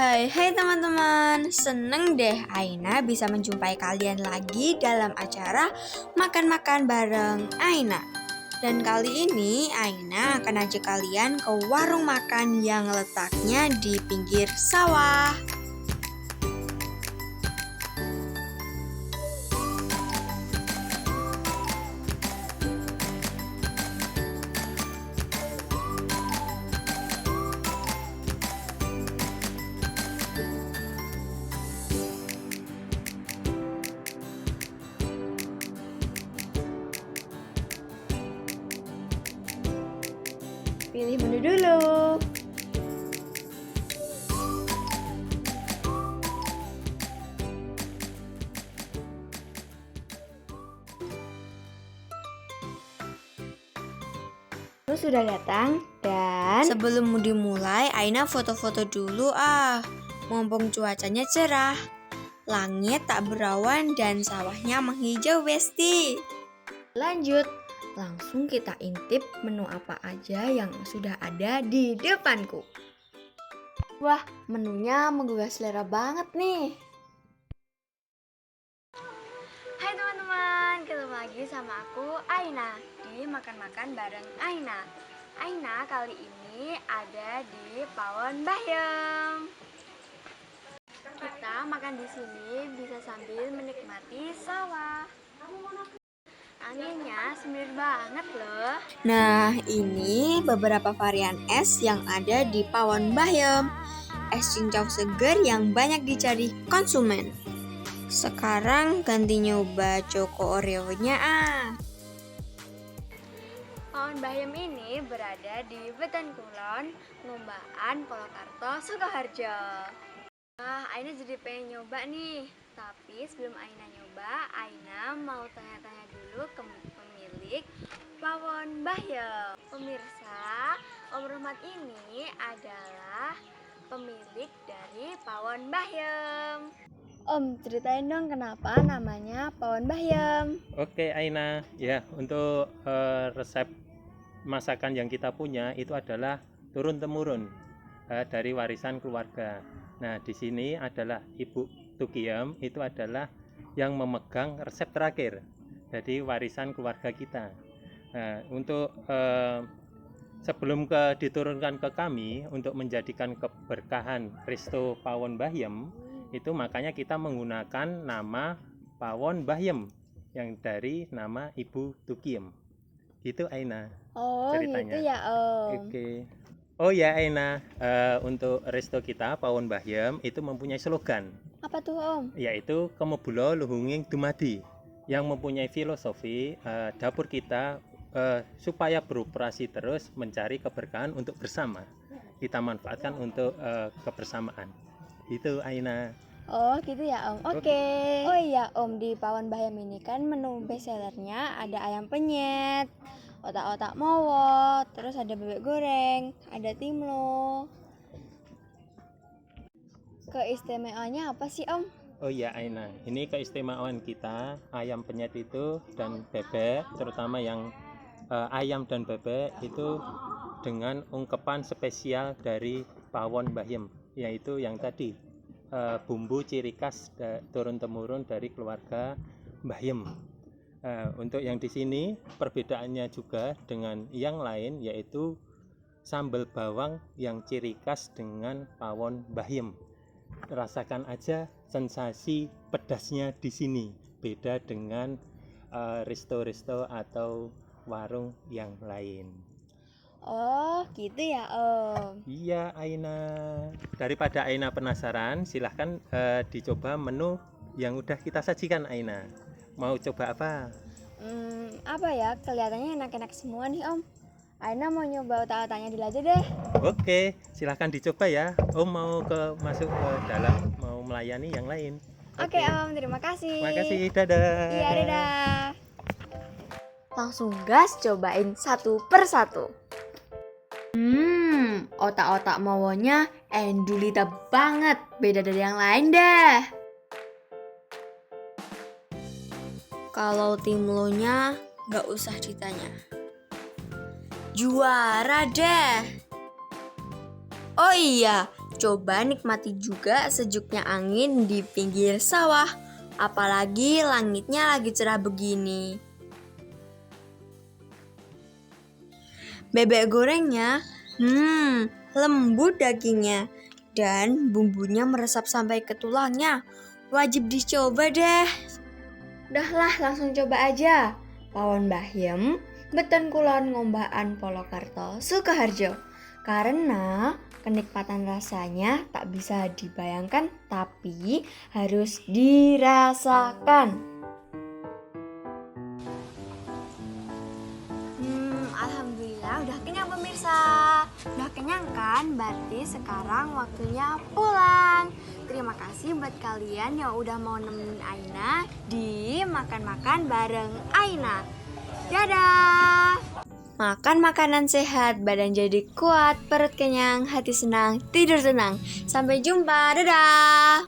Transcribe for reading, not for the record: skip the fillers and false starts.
Hai teman-teman, seneng deh Aina bisa menjumpai kalian lagi dalam acara Makan-Makan bareng Aina. Dan kali ini Aina akan ajak kalian ke warung makan yang letaknya di pinggir sawah. Pilih menu dulu. Lu sudah datang dan sebelum dimulai Aina foto-foto dulu mumpung cuacanya cerah. Langit tak berawan dan sawahnya menghijau besti. Lanjut, langsung kita intip menu apa aja yang sudah ada di depanku. Wah, menunya menggugah selera banget nih. Hai teman-teman, ketemu lagi sama aku Aina di Makan-Makan bareng Aina. Aina kali ini ada di Pawon Bahyem. Kita makan di sini bisa sambil menikmati sawah. Anginnya semir banget loh. Nah, ini beberapa varian es yang ada di Pawon Bahyem. Es cincau seger yang banyak dicari konsumen. Sekarang ganti nyoba Choco Oreo-nya Pawon Bahyem ini berada di Wetan Kulon, Ngumbaan, Polokarto, Sukoharjo. Aina jadi pengen nyoba nih. Tapi sebelum Aina nyoba, Aina mau tanya-tanya dulu ke pemilik Pawon Bahyem. Pemirsa, Om Rohmat ini adalah pemilik dari Pawon Bahyem. Om, ceritain dong kenapa namanya Pawon Bahyem. Oke Aina, ya untuk resep masakan yang kita punya itu adalah turun-temurun dari warisan keluarga. Nah, di sini adalah Ibu Tukiem, itu adalah yang memegang resep terakhir dari warisan keluarga kita. Nah, untuk sebelum diturunkan ke kami untuk menjadikan keberkahan Resto Pawon Bahyem, itu makanya kita menggunakan nama Pawon Bahyem yang dari nama Ibu Tukiem. Gitu Aina. Oh, ceritanya. Gitu ya Om. Oke. Oh ya Aina, untuk resto kita Pawon Bahyem itu mempunyai slogan. Apa tuh Om? Yaitu Kemebulo Luhunging Dumadi, yang mempunyai filosofi dapur kita supaya beroperasi terus mencari keberkahan untuk bersama. Kita manfaatkan untuk kebersamaan. Itu Aina. Oh gitu ya Om. Oke. Oh iya Om, di Pawon Bahyem ini kan menu best sellernya ada ayam penyet, otak-otak mowo, terus ada bebek goreng, ada timlo. Keistimewaannya apa sih Om? Oh iya Aina, ini keistimewaan kita ayam penyet itu dan bebek, terutama yang ayam dan bebek itu dengan ungkepan spesial dari Pawon Bahyem, yaitu yang tadi bumbu ciri khas turun-temurun dari keluarga Bahyem. Untuk yang di sini perbedaannya juga dengan yang lain, yaitu sambal bawang yang ciri khas dengan Pawon Bahyem. Rasakan aja sensasi pedasnya di sini, beda dengan resto-resto atau warung yang lain. Oh gitu ya Om. Iya Aina, daripada Aina penasaran, silahkan dicoba menu yang udah kita sajikan Aina. Mau coba apa? Apa ya, kelihatannya enak-enak semua nih Om. Aina mau nyoba otak-otaknya dulu aja deh. Oke, silahkan dicoba ya. Om mau masuk ke dalam, mau melayani yang lain. Oke Om, terima kasih. Makasih, dadah. Iya, dadah. Langsung gas cobain satu persatu. Otak-otak mowonya endulita banget, beda dari yang lain deh. Kalau timlonya nggak usah ditanya, juara deh. Oh iya, coba nikmati juga sejuknya angin di pinggir sawah. Apalagi langitnya lagi cerah begini. Bebek gorengnya, lembut dagingnya. Dan bumbunya meresap sampai ke tulangnya. Wajib dicoba deh. Dahlah, langsung coba aja. Pawon Bahyem, Beton Kulon Ngombaan Polokarto, Sukoharjo. Karena kenikmatan rasanya tak bisa dibayangkan, tapi harus dirasakan. Alhamdulillah udah kenyang pemirsa. Udah kenyang kan? Berarti sekarang waktunya pulang. Terima kasih buat kalian yang udah mau nemenin Aina di makan-makan bareng Aina. Dadah! Makan makanan sehat, badan jadi kuat, perut kenyang, hati senang, tidur tenang. Sampai jumpa, dadah!